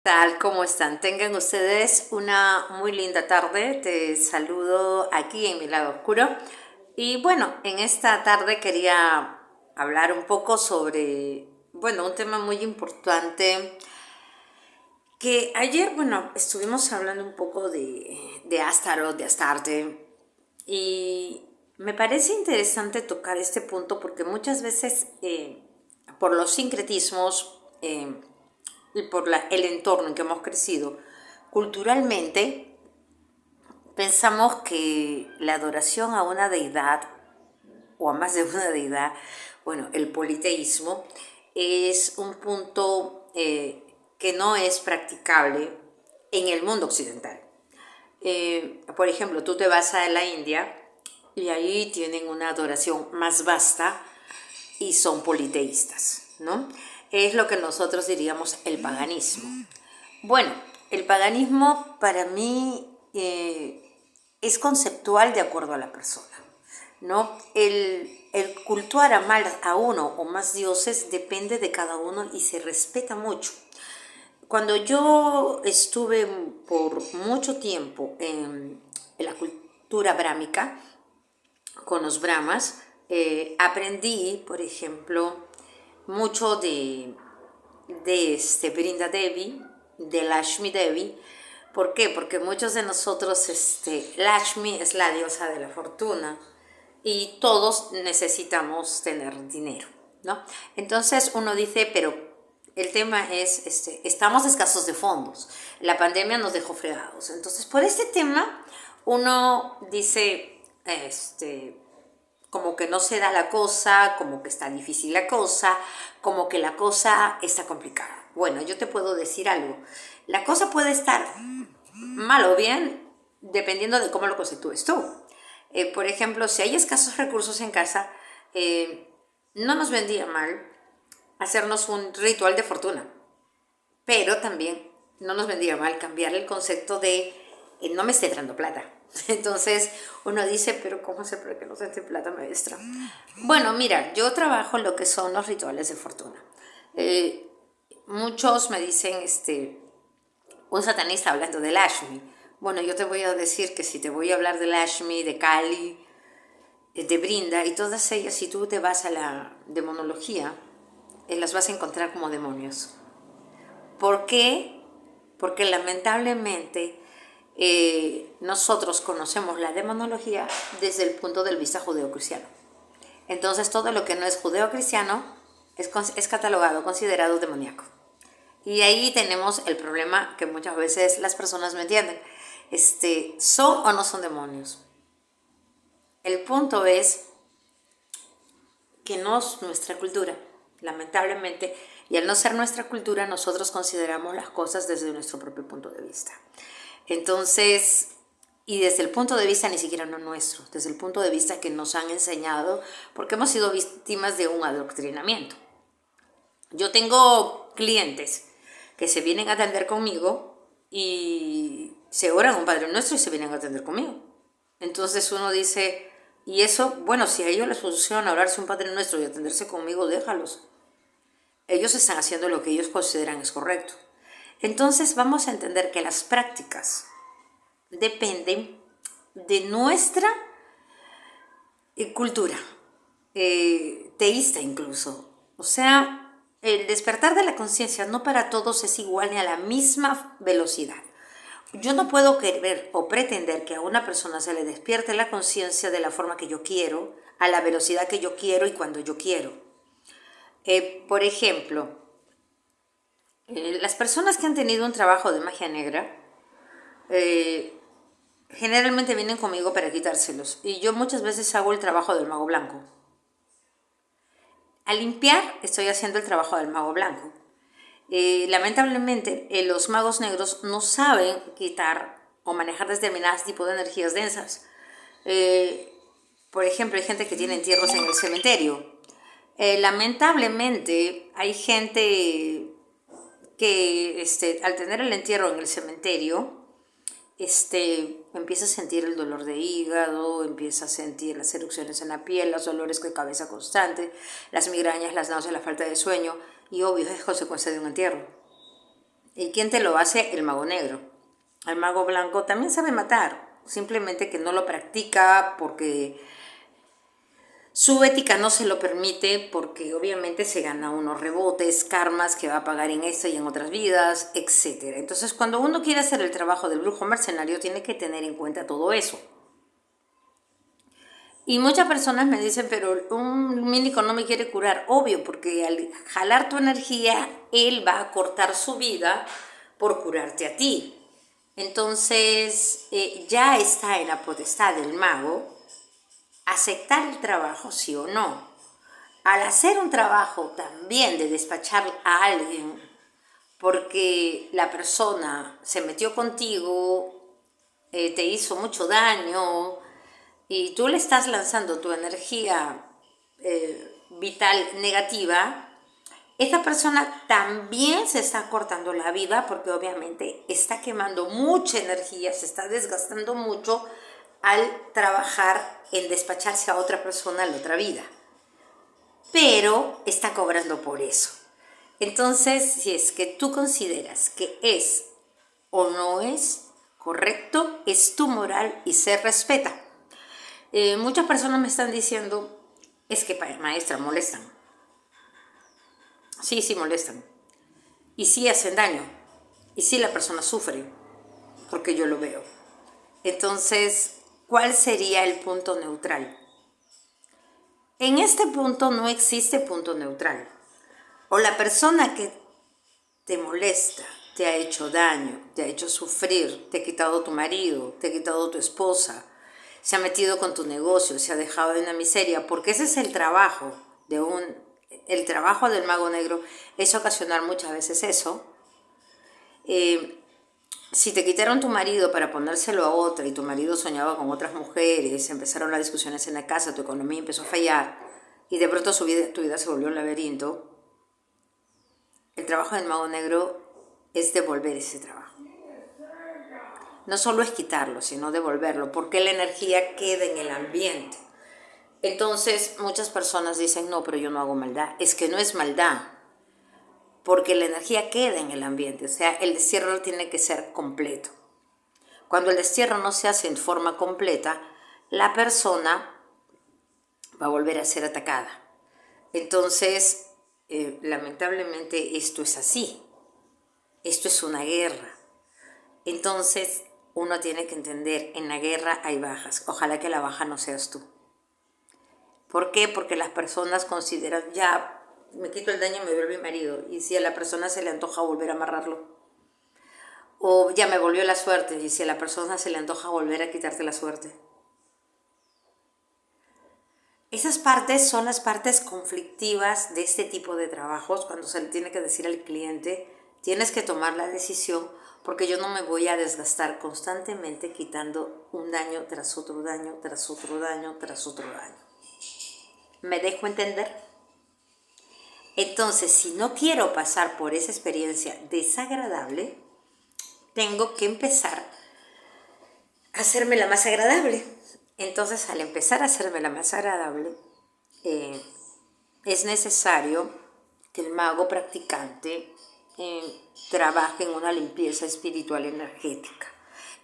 Tal como están, tengan ustedes una muy linda tarde. Te saludo aquí en mi lado oscuro. Y bueno, en esta tarde quería hablar un poco sobre, un tema muy importante que ayer, estuvimos hablando un poco de Astaroth, de Astarte, y me parece interesante tocar este punto porque muchas veces por los sincretismos y por el entorno en que hemos crecido culturalmente, pensamos que la adoración a una deidad o a más de una deidad, el politeísmo, es un punto que no es practicable en el mundo occidental. Por ejemplo, tú te vas a la India y ahí tienen una adoración más vasta y son politeístas, ¿no? Es lo que nosotros diríamos el paganismo. Bueno, el paganismo para mí es conceptual de acuerdo a la persona, ¿no? El cultuar a mal a uno o más dioses depende de cada uno y se respeta mucho. Cuando yo estuve por mucho tiempo en la cultura brámica, con los brahmas, aprendí, por ejemplo, mucho de Brinda Devi, de Lakshmi Devi. ¿Por qué? Porque muchos de nosotros, Lakshmi es la diosa de la fortuna y todos necesitamos tener dinero, ¿no? Entonces uno dice, pero el tema es, estamos escasos de fondos, la pandemia nos dejó fregados. Entonces, por este tema, uno dice, como que no se da la cosa, como que está difícil la cosa, como que la cosa está complicada. Bueno, yo te puedo decir algo. La cosa puede estar mal o bien dependiendo de cómo lo constituyes tú. Por ejemplo, si hay escasos recursos en casa, no nos vendría mal hacernos un ritual de fortuna, pero también no nos vendría mal cambiar el concepto de no me esté entrando plata. Entonces uno dice, pero ¿cómo sé para que no se entre plata, maestra? Bueno, mira, yo trabajo en lo que son los rituales de fortuna. Eh, Muchos me dicen, un satanista hablando de Lakshmi. Bueno, yo te voy a decir que si te voy a hablar de Lakshmi, de Kali, de Brinda y todas ellas, si tú te vas a la demonología, las vas a encontrar como demonios. ¿Por qué? Porque lamentablemente nosotros conocemos la demonología desde el punto de vista judeocristiano. Entonces todo lo que no es judeocristiano es catalogado, considerado demoníaco. Y ahí tenemos el problema que muchas veces las personas no entienden. ¿Son o no son demonios? El punto es que no es nuestra cultura, lamentablemente, y al no ser nuestra cultura, nosotros consideramos las cosas desde nuestro propio punto de vista. Entonces, y desde el punto de vista ni siquiera no nuestro, desde el punto de vista que nos han enseñado, porque hemos sido víctimas de un adoctrinamiento. Yo tengo clientes que se vienen a atender conmigo y se oran un Padre Nuestro y se vienen a atender conmigo. Entonces uno dice, y eso, bueno, si a ellos les funciona orarse un Padre Nuestro y atenderse conmigo, déjalos. Ellos están haciendo lo que ellos consideran es correcto. Entonces vamos a entender que las prácticas dependen de nuestra cultura, teísta incluso. O sea, el despertar de la conciencia no para todos es igual ni a la misma velocidad. Yo no puedo querer o pretender que a una persona se le despierte la conciencia de la forma que yo quiero, a la velocidad que yo quiero y cuando yo quiero. Por ejemplo, las personas que han tenido un trabajo de magia negra generalmente vienen conmigo para quitárselos y yo muchas veces hago el trabajo del mago blanco. Al limpiar estoy haciendo el trabajo del mago blanco. Lamentablemente los magos negros no saben quitar o manejar determinados tipos de energías densas. Por ejemplo, hay gente que tiene entierros en el cementerio. Lamentablemente hay gente que al tener el entierro en el cementerio empieza a sentir el dolor de hígado, empieza a sentir las erupciones en la piel, los dolores de cabeza constantes, las migrañas, las náuseas, la falta de sueño, y obvio es consecuencia de un entierro. ¿Y quién te lo hace? El mago negro. El mago blanco también sabe matar, simplemente que no lo practica porque su ética no se lo permite, porque obviamente se gana unos rebotes, karmas que va a pagar en esta y en otras vidas, etc. Entonces, cuando uno quiere hacer el trabajo del brujo mercenario, tiene que tener en cuenta todo eso. Y muchas personas me dicen, pero un místico no me quiere curar. Obvio, porque al jalar tu energía, él va a cortar su vida por curarte a ti. Entonces, ya está en la potestad del mago aceptar el trabajo, sí o no. Al hacer un trabajo también de despachar a alguien porque la persona se metió contigo, te hizo mucho daño y tú le estás lanzando tu energía vital negativa, esta persona también se está cortando la vida porque obviamente está quemando mucha energía, se está desgastando mucho al trabajar en despacharse a otra persona en la otra vida. Pero está cobrando por eso. Entonces, si es que tú consideras que es o no es correcto, es tu moral y se respeta. Muchas personas me están diciendo, es que maestra, molestan. Sí molestan. Y sí hacen daño. Y sí la persona sufre, porque yo lo veo. Entonces, ¿cuál sería el punto neutral? En este punto no existe punto neutral. O la persona que te molesta, te ha hecho daño, te ha hecho sufrir, te ha quitado tu marido, te ha quitado tu esposa, se ha metido con tu negocio, se ha dejado en la miseria, porque ese es el trabajo el trabajo del mago negro, es ocasionar muchas veces eso. Si te quitaron tu marido para ponérselo a otra y tu marido soñaba con otras mujeres, empezaron las discusiones en la casa, tu economía empezó a fallar y de pronto tu vida se volvió un laberinto, el trabajo del mago negro es devolver ese trabajo. No solo es quitarlo, sino devolverlo, porque la energía queda en el ambiente. Entonces, muchas personas dicen, no, pero yo no hago maldad. Es que no es maldad, porque la energía queda en el ambiente. O sea, el destierro tiene que ser completo. Cuando el destierro no se hace en forma completa, la persona va a volver a ser atacada. Entonces, lamentablemente esto es así. Esto es una guerra. Entonces, uno tiene que entender, en la guerra hay bajas. Ojalá que la baja no seas tú. ¿Por qué? Porque las personas consideran, ya me quito el daño y me vuelve mi marido. Y si a la persona se le antoja volver a amarrarlo. O ya me volvió la suerte. Y si a la persona se le antoja volver a quitarte la suerte. Esas partes son las partes conflictivas de este tipo de trabajos. Cuando se le tiene que decir al cliente, tienes que tomar la decisión, porque yo no me voy a desgastar constantemente quitando un daño tras otro daño, tras otro daño, tras otro daño. ¿Me dejo entender? Entonces, si no quiero pasar por esa experiencia desagradable, tengo que empezar a hacérmela más agradable. Entonces, al empezar a hacérmela más agradable, es necesario que el mago practicante trabaje en una limpieza espiritual energética,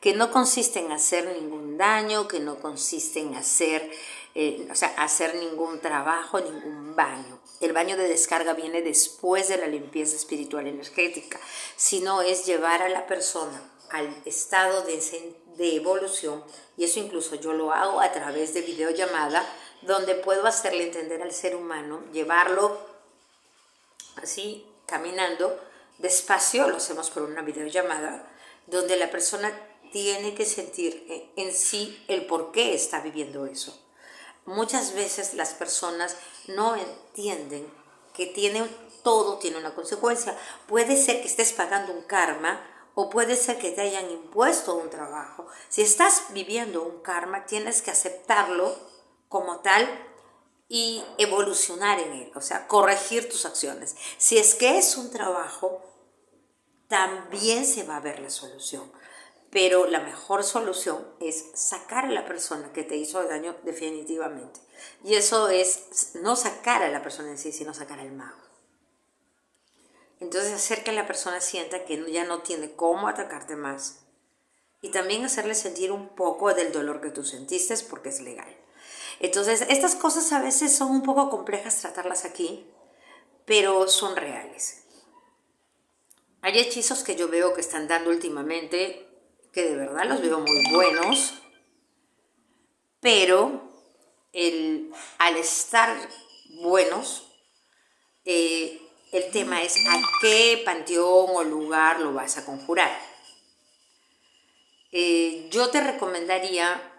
que no consiste en hacer ningún daño, que no consiste en hacer ningún trabajo, ningún baño. El baño de descarga viene después de la limpieza espiritual energética, sino es llevar a la persona al estado de evolución, y eso incluso yo lo hago a través de videollamada, donde puedo hacerle entender al ser humano, llevarlo así, caminando despacio, lo hacemos por una videollamada, donde la persona tiene que sentir en sí el por qué está viviendo eso. Muchas veces las personas no entienden que todo tiene una consecuencia. Puede ser que estés pagando un karma, o puede ser que te hayan impuesto un trabajo. Si estás viviendo un karma, tienes que aceptarlo como tal y evolucionar en él, o sea, corregir tus acciones. Si es que es un trabajo, también se va a ver la solución. Pero la mejor solución es sacar a la persona que te hizo daño definitivamente. Y eso es no sacar a la persona en sí, sino sacar al mago. Entonces hacer que la persona sienta que ya no tiene cómo atacarte más. Y también hacerle sentir un poco del dolor que tú sentiste porque es legal. Entonces, estas cosas a veces son un poco complejas tratarlas aquí, pero son reales. Hay hechizos que yo veo que están dando últimamente, que de verdad los veo muy buenos, pero al estar buenos, el tema es a qué panteón o lugar lo vas a conjurar. Yo te recomendaría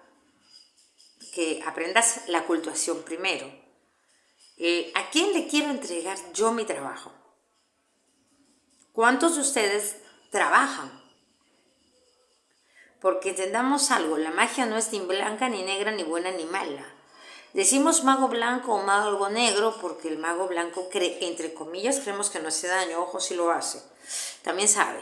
que aprendas la cultuación primero. ¿A quién le quiero entregar yo mi trabajo? ¿Cuántos de ustedes trabajan? Porque entendamos algo, la magia no es ni blanca, ni negra, ni buena, ni mala. Decimos mago blanco o mago negro porque el mago blanco entre comillas, creemos que no hace daño, ojo si lo hace, también sabe.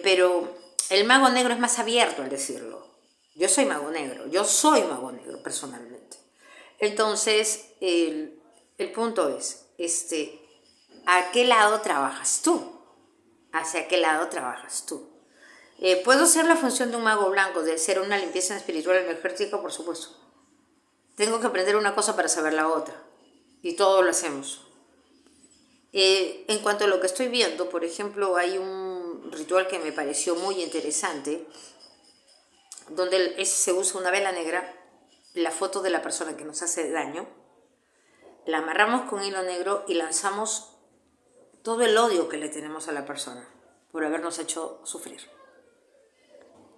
Pero el mago negro es más abierto al decirlo. Yo soy mago negro personalmente. Entonces, el punto es, ¿a qué lado trabajas tú? ¿Hacia qué lado trabajas tú? ¿Puedo ser la función de un mago blanco, de ser una limpieza espiritual energética? Por supuesto. Tengo que aprender una cosa para saber la otra. Y todo lo hacemos. En cuanto a lo que estoy viendo, por ejemplo, hay un ritual que me pareció muy interesante, donde se usa una vela negra, la foto de la persona que nos hace daño, la amarramos con hilo negro y lanzamos todo el odio que le tenemos a la persona por habernos hecho sufrir.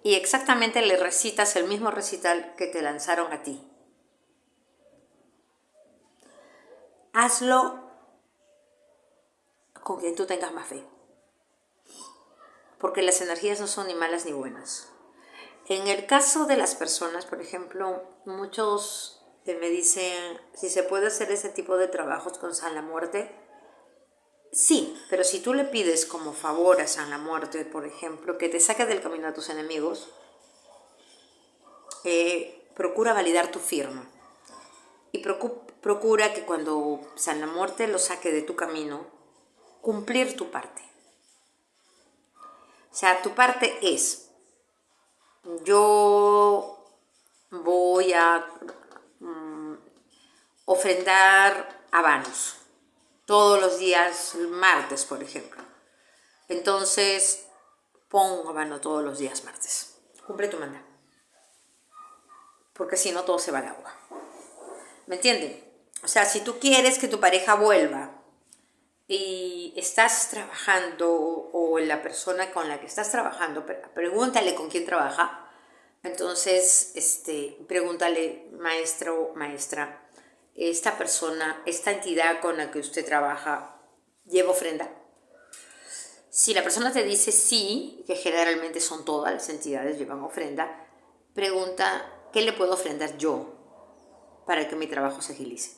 Y exactamente le recitas el mismo recital que te lanzaron a ti. Hazlo con quien tú tengas más fe, porque las energías no son ni malas ni buenas. En el caso de las personas, por ejemplo, muchos me dicen si se puede hacer ese tipo de trabajos con San la Muerte. Sí, pero si tú le pides como favor a San la Muerte, por ejemplo, que te saque del camino a tus enemigos, procura validar tu firma y procura que cuando San la Muerte lo saque de tu camino, cumplir tu parte. O sea, tu parte es, yo voy a ofrendar habanos todos los días martes, por ejemplo. Entonces, pon habano todos los días martes. Cumple tu manda. Porque si no, todo se va al agua. ¿Me entienden? O sea, si tú quieres que tu pareja vuelva y estás trabajando, o la persona con la que estás trabajando, pregúntale con quién trabaja. Entonces, pregúntale, maestro o maestra, esta persona, esta entidad con la que usted trabaja, ¿lleva ofrenda? Si la persona te dice sí, que generalmente son todas las entidades llevan ofrenda, pregunta, ¿qué le puedo ofrendar yo para que mi trabajo se agilice?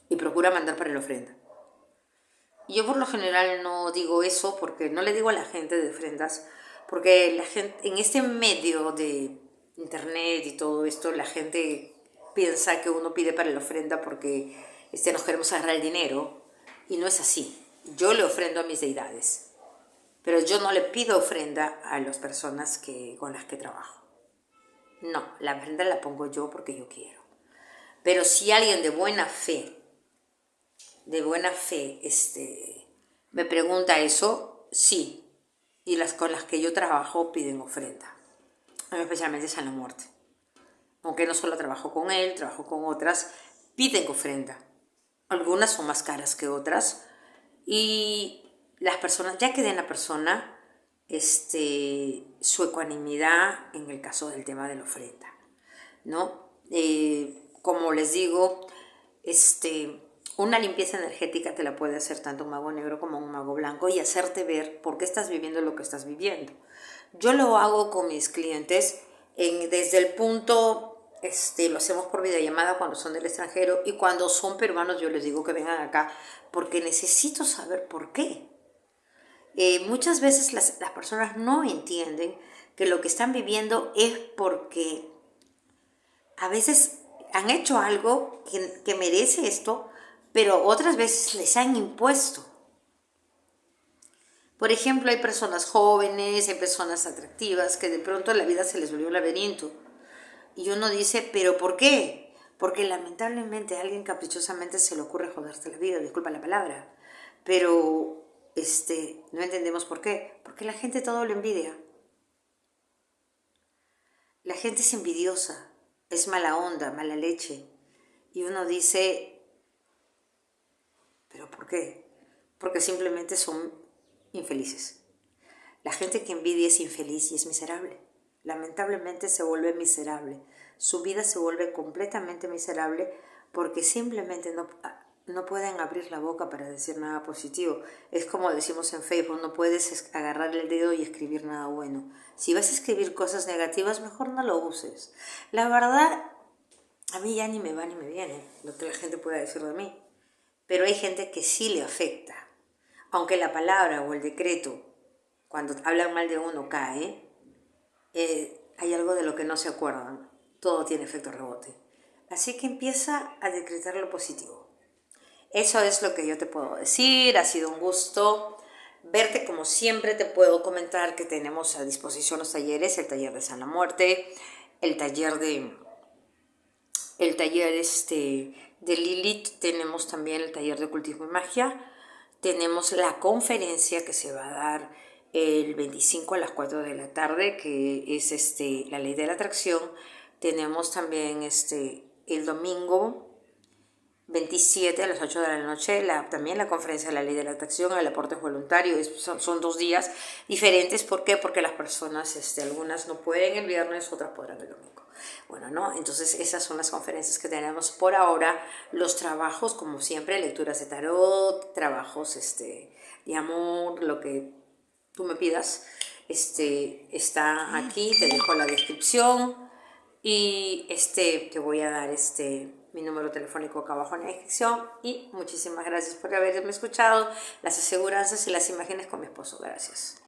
Y procura mandar para la ofrenda. Yo por lo general no digo eso porque no le digo a la gente de ofrendas, porque la gente en este medio de internet y todo esto, la gente piensa que uno pide para la ofrenda porque nos queremos agarrar el dinero, y no es así. Yo le ofrendo a mis deidades, pero yo no le pido ofrenda a las personas con las que trabajo. No, la ofrenda la pongo yo porque yo quiero. Pero si alguien de buena fe, me pregunta eso, sí. Y las con las que yo trabajo piden ofrenda, especialmente San la Muerte. Aunque no solo trabajo con él, trabajo con otras, piden ofrenda. Algunas son más caras que otras. Y las personas, ya que den la persona su ecuanimidad en el caso del tema de la ofrenda, ¿no? Como les digo, una limpieza energética te la puede hacer tanto un mago negro como un mago blanco y hacerte ver por qué estás viviendo lo que estás viviendo. Yo lo hago con mis clientes desde el punto, lo hacemos por videollamada cuando son del extranjero, y cuando son peruanos yo les digo que vengan acá porque necesito saber por qué. Muchas veces las personas no entienden que lo que están viviendo es porque a veces han hecho algo que merece esto, pero otras veces les han impuesto. Por ejemplo, hay personas jóvenes, hay personas atractivas que de pronto la vida se les volvió un laberinto. Y uno dice, ¿pero por qué? Porque lamentablemente a alguien caprichosamente se le ocurre joderte la vida, disculpa la palabra. Pero no entendemos por qué. Porque la gente todo lo envidia. La gente es envidiosa, es mala onda, mala leche. Y uno dice, ¿pero por qué? Porque simplemente son infelices. La gente que envidia es infeliz y es miserable. Lamentablemente se vuelve miserable. Su vida se vuelve completamente miserable porque simplemente no pueden abrir la boca para decir nada positivo. Es como decimos en Facebook, no puedes agarrar el dedo y escribir nada bueno. Si vas a escribir cosas negativas, mejor no lo uses. La verdad, a mí ya ni me va ni me viene lo que la gente pueda decir de mí. Pero hay gente que sí le afecta. Aunque la palabra o el decreto, cuando hablan mal de uno, cae, hay algo de lo que no se acuerdan. Todo tiene efecto rebote. Así que empieza a decretar lo positivo. Eso es lo que yo te puedo decir. Ha sido un gusto verte. Como siempre te puedo comentar que tenemos a disposición los talleres, el taller de Sana Muerte, el taller de Lilith, tenemos también el taller de ocultismo y magia, tenemos la conferencia que se va a dar el 25 a las 4 de la tarde, que es la ley de la atracción. Tenemos también el domingo 27 a las 8 de la noche, también la conferencia de la ley de la atracción, el aporte voluntario. Son 2 días diferentes. ¿Por qué? Porque las personas, algunas no pueden el viernes, otras podrán el domingo. Bueno, ¿no? Entonces esas son las conferencias que tenemos por ahora. Los trabajos, como siempre, lecturas de tarot, trabajos de amor, lo que tú me pidas, está aquí, te dejo la descripción. Y te voy a dar mi número telefónico acá abajo en la descripción. Y muchísimas gracias por haberme escuchado. Las aseguranzas y las imágenes con mi esposo. Gracias.